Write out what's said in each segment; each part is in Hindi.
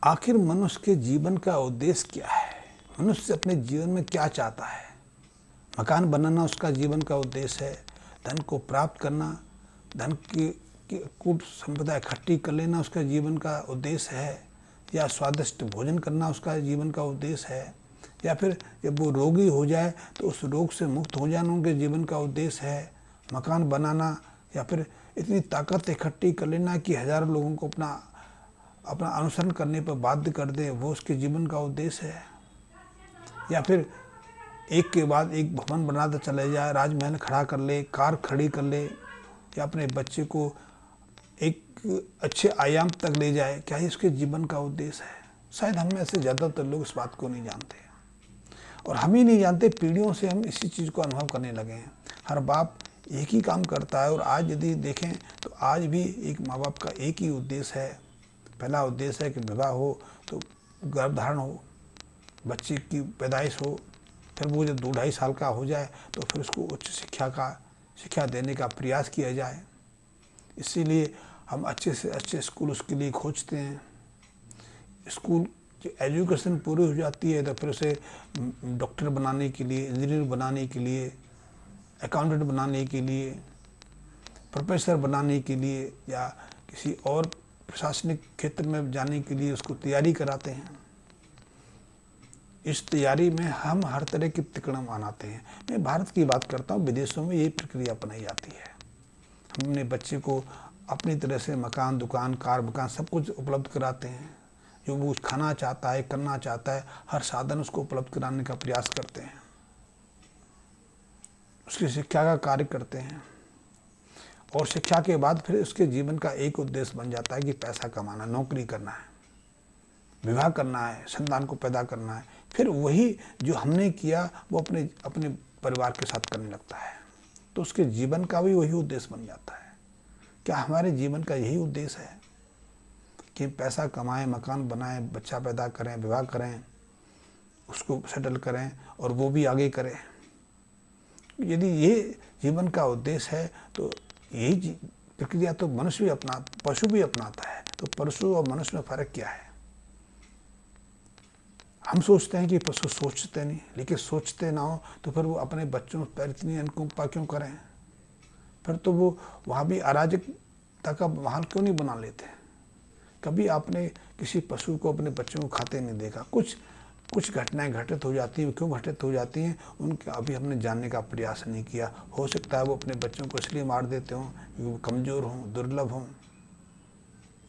आखिर मनुष्य के जीवन का उद्देश्य क्या है? मनुष्य अपने जीवन में क्या चाहता है? मकान बनाना उसका जीवन का उद्देश्य है, धन को प्राप्त करना, धन की कूट संपदा इकट्ठी कर लेना उसका जीवन का उद्देश्य है, या स्वादिष्ट भोजन करना उसका जीवन का उद्देश्य है, या फिर जब वो रोगी हो जाए तो उस रोग से मुक्त हो जाना उनके जीवन का उद्देश्य है, मकान बनाना, या फिर इतनी ताकत इकट्ठी कर लेना कि हजारों लोगों को अपना अनुसरण करने पर बाध्य कर दे, वो उसके जीवन का उद्देश्य है। या फिर एक के बाद एक भवन बनाता चले जाए, राजमहल खड़ा कर ले, कार खड़ी कर ले, या अपने बच्चे को एक अच्छे आयाम तक ले जाए, क्या ये उसके जीवन का उद्देश्य है? शायद हम में से ज़्यादातर लोग इस बात को नहीं जानते, और हम ही नहीं जानते, पीढ़ियों से हम इसी चीज़ को अनुभव करने लगे हैं। हर बाप एक ही काम करता है, और आज यदि देखें तो आज भी एक माँ बाप का एक ही उद्देश्य है। पहला उद्देश्य है कि विवाह हो तो गर्भधारण हो, बच्चे की पैदाइश हो, फिर वो जब 2-2.5 साल का हो जाए तो फिर उसको उच्च शिक्षा देने का प्रयास किया जाए। इसीलिए हम अच्छे से अच्छे स्कूल उसके लिए खोजते हैं। स्कूल की एजुकेशन पूरी हो जाती है तो फिर उसे डॉक्टर बनाने के लिए, इंजीनियर बनाने के लिए, अकाउंटेंट बनाने के लिए, प्रोफेसर बनाने के लिए, या किसी और प्रशासनिक क्षेत्र में जाने के लिए उसको तैयारी कराते हैं। इस तैयारी में हम हर तरह की तिकड़म बनाते हैं। मैं भारत की बात करता हूँ, विदेशों में यही प्रक्रिया अपनाई जाती है। हम अपने बच्चे को अपनी तरह से मकान, दुकान, कार, मकान सब कुछ उपलब्ध कराते हैं। जो वो खाना चाहता है, करना चाहता है, हर साधन उसको उपलब्ध कराने का प्रयास करते हैं। उसकी शिक्षा का कार्य करते हैं, और शिक्षा के बाद फिर उसके जीवन का एक उद्देश्य बन जाता है कि पैसा कमाना, नौकरी करना है, विवाह करना है, संतान को पैदा करना है। फिर वही जो हमने किया वो अपने परिवार के साथ करने लगता है, तो उसके जीवन का भी वही उद्देश्य बन जाता है। क्या हमारे जीवन का यही उद्देश्य है कि पैसा कमाएं, मकान बनाएं, बच्चा पैदा करें, विवाह करें, उसको सेटल करें और वो भी आगे करें? यदि ये जीवन का उद्देश्य है तो यही प्रक्रिया तो मनुष्य भी पशु भी अपनाता है। तो पशु और मनुष्य में फर्क क्या है? हम सोचते हैं कि पशु सोचते नहीं, लेकिन सोचते ना हो तो फिर वो अपने बच्चों पर इतनी अनुकंपा क्यों करें? फिर तो वो वहाँ भी अराजकता का माहौल क्यों नहीं बना लेते? कभी आपने किसी पशु को अपने बच्चों को खाते नहीं देखा? कुछ घटनाएं घटित हो जाती हैं। क्यों घटित हो जाती हैं उनके अभी हमने जानने का प्रयास नहीं किया। हो सकता है वो अपने बच्चों को इसलिए मार देते हों क्योंकि वो कमज़ोर हों, दुर्लभ हों,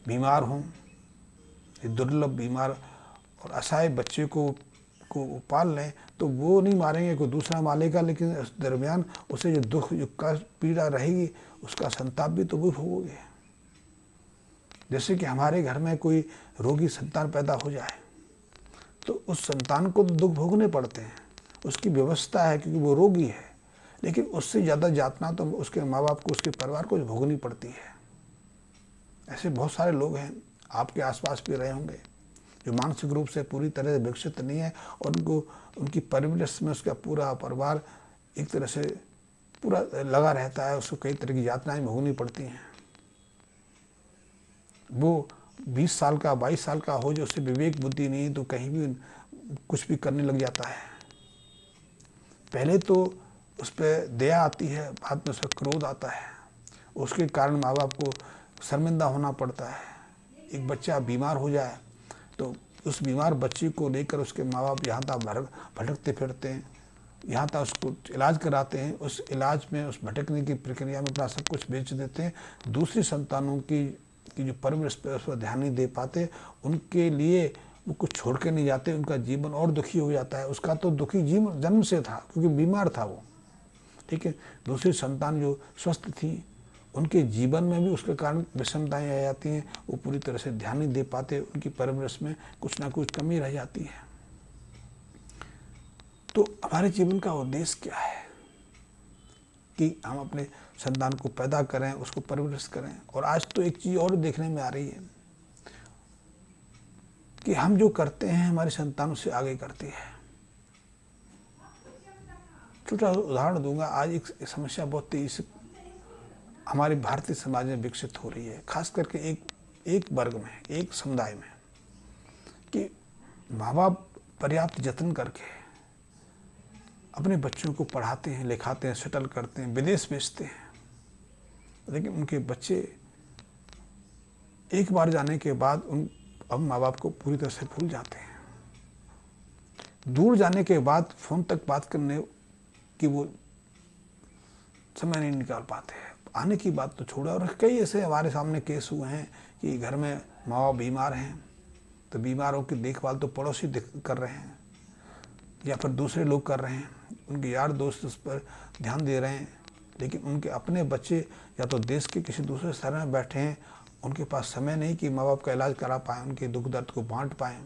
बीमार हों। ये दुर्लभ, बीमार और असहाय बच्चे को पाल लें तो वो नहीं मारेंगे, कोई दूसरा मारेगा, लेकिन इस दरमियान उसे जो दुख, जो कष्ट, पीड़ा रहेगी, उसका संताप भी तो वो भोगोगे। जैसे कि हमारे घर में कोई रोगी संतान पैदा हो जाए तो उस संतान को तो दुख भोगने पड़ते हैं, उसकी व्यवस्था है क्योंकि वो रोगी है, लेकिन उससे ज़्यादा यातना तो उसके माँ बाप को, उसके परिवार को भोगनी पड़ती है। ऐसे बहुत सारे लोग हैं, आपके आसपास भी रहे होंगे, जो मानसिक रूप से पूरी तरह से विकसित नहीं है और उनकी परवरिश में उसका पूरा परिवार एक तरह से पूरा लगा रहता है, उसको कई तरह की यातनाएं भोगनी पड़ती हैं। वो 20 साल का, 22 साल का हो, जो उससे विवेक बुद्धि नहीं तो कहीं भी कुछ भी करने लग जाता है। पहले तो उस पर दया आती है, बाद में उसका क्रोध आता है, उसके कारण माँ बाप को शर्मिंदा होना पड़ता है। एक बच्चा बीमार हो जाए तो उस बीमार बच्चे को लेकर उसके माँ बाप यहाँ तक भटकते फिरते हैं, यहाँ तक उसको इलाज कराते हैं। उस इलाज में, उस भटकने की प्रक्रिया में अपना सब कुछ बेच देते हैं। दूसरी संतानों की जो परवरिश पर उस पर ध्यान नहीं दे पाते, उनके लिए वो कुछ छोड़ के नहीं जाते, उनका जीवन और दुखी हो जाता है। उसका तो दुखी जीवन जन्म से था क्योंकि बीमार था वो, ठीक है। दूसरी संतान जो स्वस्थ थी, उनके जीवन में भी उसके कारण विषमताएं आ जाती हैं, वो पूरी तरह से ध्यान नहीं दे पाते, उनकी परवरिश में कुछ ना कुछ कमी रह जाती है। तो हमारे जीवन का उद्देश्य क्या है कि हम अपने संतान को पैदा करें, उसको परवरिश करें। और आज तो एक चीज़ और देखने में आ रही है कि हम जो करते हैं हमारी संतान उससे आगे करती है। छोटा उदाहरण दूंगा। आज एक समस्या बहुत तेजी से हमारे भारतीय समाज में विकसित हो रही है, खास करके एक वर्ग में, एक समुदाय में। माँ बाप पर्याप्त जतन करके अपने बच्चों को पढ़ाते हैं, लिखाते हैं, सेटल करते हैं, विदेश भेजते हैं, लेकिन उनके बच्चे एक बार जाने के बाद अब माँ बाप को पूरी तरह से भूल जाते हैं। दूर जाने के बाद फ़ोन तक बात करने की वो समय नहीं निकाल पाते हैं। आने की बात तो छोड़ा, और कई ऐसे हमारे सामने केस हुए हैं कि घर में माँ बाप बीमार हैं, तो बीमारों की देखभाल तो पड़ोसी कर रहे हैं या फिर दूसरे लोग कर रहे हैं, उनके यार दोस्त उस पर ध्यान दे रहे हैं, लेकिन उनके अपने बच्चे या तो देश के किसी दूसरे शहर में बैठे हैं, उनके पास समय नहीं कि माँ बाप का इलाज करा पाएँ, उनके दुख दर्द को बांट पाएँ,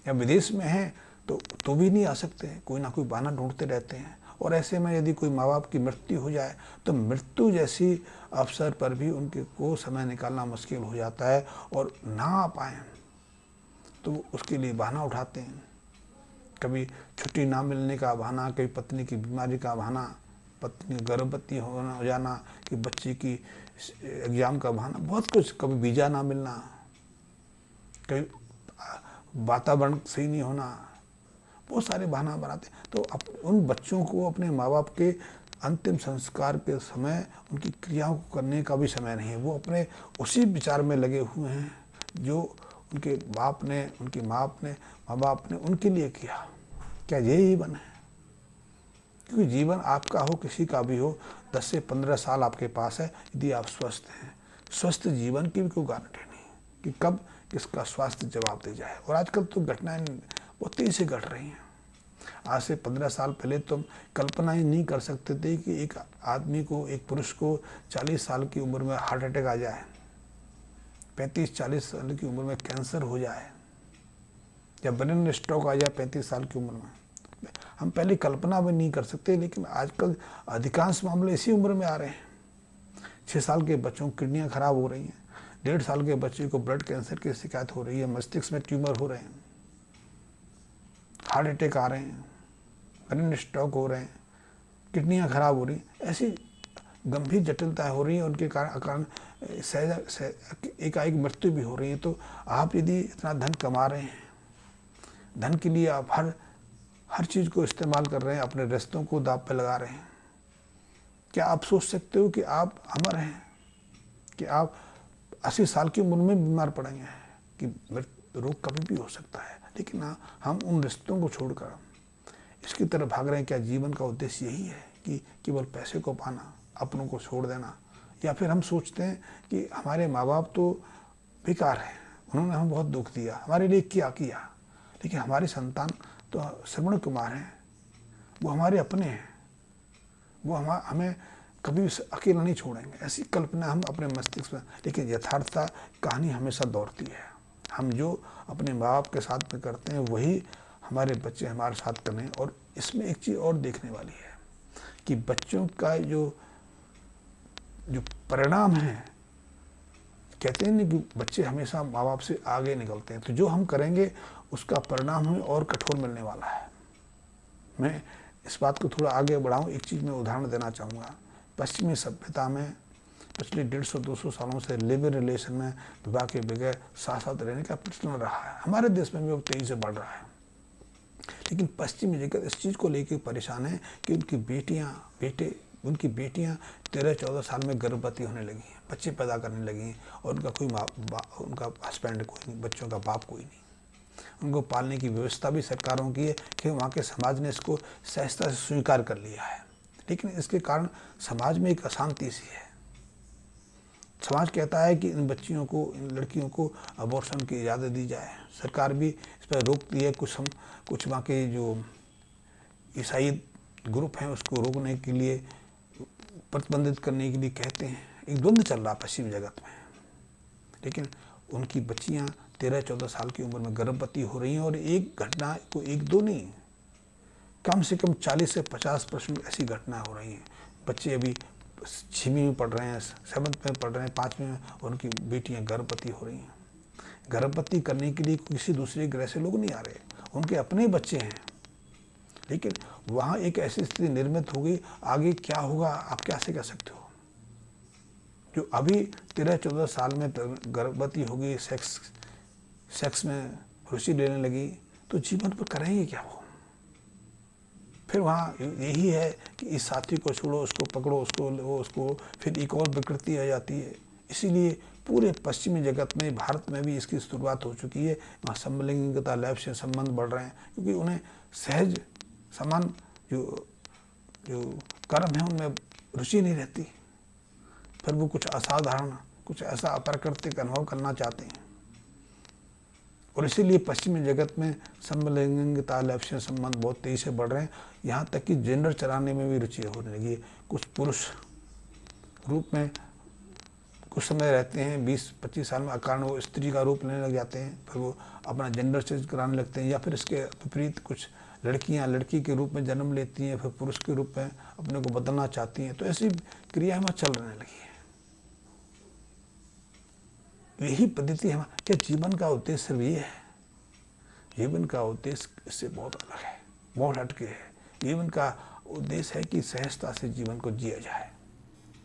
या विदेश में हैं तो भी नहीं आ सकते, कोई ना कोई बहाना ढूंढते रहते हैं। और ऐसे में यदि कोई माँ बाप की मृत्यु हो जाए तो मृत्यु जैसी अवसर पर भी उनके को समय निकालना मुश्किल हो जाता है, और ना आ पाएँ तो उसके लिए बहाना उठाते हैं। कभी छुट्टी ना मिलने का बहाना, कभी पत्नी की बीमारी का बहाना, पत्नी गर्भवती हो जाना, कि बच्चे की एग्ज़ाम का बहाना, बहुत कुछ, कभी वीज़ा ना मिलना, कभी वातावरण सही नहीं होना, बहुत सारे बहाना बनाते हैं। तो उन बच्चों को अपने माँ बाप के अंतिम संस्कार के समय उनकी क्रियाओं को करने का भी समय नहीं है। वो अपने उसी विचार में लगे हुए हैं जो उनके बाप ने, उनकी माँ बाप ने उनके लिए किया। क्या ये जीवन है? क्योंकि जीवन आपका हो, किसी का भी हो, 10 से 15 साल आपके पास है, यदि आप स्वस्थ हैं। स्वस्थ जीवन की भी कोई गारंटी नहीं कि कब किसका स्वास्थ्य जवाब दे जाए। और आजकल तो घटनाएं बहुत तेज़ी से घट रही हैं। आज से 15 साल पहले तो हम कल्पना ही नहीं कर सकते थे कि एक आदमी को, एक पुरुष को 40 साल की उम्र में हार्ट अटैक आ जाए, 35-40 साल की उम्र में कैंसर हो जाए, या ब्रेन स्ट्रोक आ जाए 35 साल की उम्र में। हम पहले कल्पना भी नहीं कर सकते, लेकिन आजकल अधिकांश मामले इसी उम्र में आ रहे हैं। 6 साल के बच्चों की किडनियाँ खराब हो रही हैं, 1.5 साल के बच्चे को ब्लड कैंसर की शिकायत हो रही है, मस्तिष्क में ट्यूमर हो रहे हैं, हार्ट अटैक आ रहे हैं, ब्रेन स्ट्रोक हो रहे हैं, किडनियाँ खराब हो रही हैं। ऐसी गंभीर जटिलताएं हो रही हैं, उनके कारण एकाएक मृत्यु भी हो रही है। तो आप यदि इतना धन कमा रहे हैं, धन के लिए आप हर चीज़ को इस्तेमाल कर रहे हैं, अपने रिश्तों को दांव पे लगा रहे हैं, क्या आप सोच सकते हो कि आप अमर हैं, कि आप 80 साल की उम्र में बीमार पड़ेंगे, कि रोग कभी भी हो सकता है। लेकिन हम उन रिश्तों को छोड़कर इसकी तरफ भाग रहे हैं। क्या जीवन का उद्देश्य यही है कि केवल पैसे को पाना, अपनों को छोड़ देना? या फिर हम सोचते हैं कि हमारे माँ बाप तो बेकार हैं, उन्होंने हमें बहुत दुख दिया, हमारे लिए क्या किया, लेकिन हमारी संतान तो श्रवण कुमार हैं, वो हमारे अपने हैं, वो हमें कभी अकेला नहीं छोड़ेंगे। ऐसी कल्पना हम अपने मस्तिष्क में, लेकिन यथार्थता कहानी हमेशा दौड़ती है। हम जो अपने माँ बाप के साथ में करते हैं वही हमारे बच्चे हमारे साथ करें। और इसमें एक चीज़ और देखने वाली है कि बच्चों का जो परिणाम है, कहते हैं ना कि बच्चे हमेशा माँ बाप से आगे निकलते हैं, तो जो हम करेंगे उसका परिणाम हमें और कठोर मिलने वाला है। मैं इस बात को थोड़ा आगे बढ़ाऊं, एक चीज़ में उदाहरण देना चाहूँगा। पश्चिमी सभ्यता में पिछले 150-200 सालों से लिव इन रिलेशन में, विवाह के बगैर साथ साथ रहने का प्रचलन रहा है। हमारे देश में भी अब तेज़ी से बढ़ रहा है, लेकिन पश्चिमी जगत इस चीज़ को लेकर परेशान है कि उनकी बेटियां 13-14 साल में गर्भवती होने लगी हैं, बच्चे पैदा करने लगी हैं, और उनका हस्बैंड कोई नहीं, बच्चों का बाप कोई नहीं। उनको पालने की व्यवस्था भी सरकारों की है कि वहाँ के समाज ने इसको सहजता से स्वीकार कर लिया है, लेकिन इसके कारण समाज में एक अशांति सी है। समाज कहता है कि इन बच्चियों को, इन लड़कियों को अबॉर्शन की इजाज़त दी जाए। सरकार भी इस पर रोकती है। कुछ वहाँ के जो ईसाई ग्रुप हैं उसको रोकने के लिए, प्रतिबंधित करने के लिए कहते हैं। एक द्वंद्व चल रहा पश्चिमी जगत में, लेकिन उनकी बच्चियाँ 13-14 साल की उम्र में गर्भवती हो रही हैं, और एक घटना को, एक दो नहीं, कम से कम 40 से 50% ऐसी घटनाएं हो रही हैं। बच्चे अभी 6वीं में पढ़ रहे हैं, 7th में पढ़ रहे हैं, 5वीं में, और उनकी बेटियां गर्भवती हो रही हैं। गर्भवती करने के लिए किसी दूसरे ग्रह से लोग नहीं आ रहे, उनके अपने बच्चे हैं, लेकिन वहाँ एक ऐसी स्थिति निर्मित हो गई। आगे क्या होगा आप कैसे कह सकते हो? जो अभी 13-14 साल में गर्भवती हो गई, सेक्स में रुचि लेने लगी तो जीवन पर करेंगे क्या वो? फिर वहाँ यही है कि इस साथी को छोड़ो, उसको पकड़ो, उसको फिर एक और विकृति आ जाती है। इसीलिए पूरे पश्चिमी जगत में, भारत में भी इसकी शुरुआत हो चुकी है। वहाँ समलैंगिकता लैब से संबंध बढ़ रहे हैं, क्योंकि उन्हें सहज समान जो कर्म है उनमें रुचि नहीं रहती। फिर वो कुछ असाधारण, कुछ ऐसा अप्राकृतिक अनुभव करना चाहते हैं, और इसीलिए पश्चिमी जगत में समलैंगिकता लैब से संबंध बहुत तेजी से बढ़ रहे हैं। यहाँ तक कि जेंडर चलाने में भी रुचि होने लगी है। कुछ पुरुष रूप में कुछ समय रहते हैं, 20-25 साल में अकारण वो स्त्री का रूप लेने लग जाते हैं, फिर वो अपना जेंडर चेंज कराने लगते हैं। या फिर इसके विपरीत कुछ लड़कियां लड़की के रूप में जन्म लेती हैं, फिर पुरुष के रूप में अपने को बदलना चाहती हैं। तो ऐसी क्रिया में चल रहने लगी है। यही पद्धति है। क्या जीवन का उद्देश्य सिर्फ ये है? जीवन का उद्देश्य इससे बहुत अलग है, बहुत हटके है। जीवन का उद्देश्य है कि सहजता से जीवन को जिया जाए।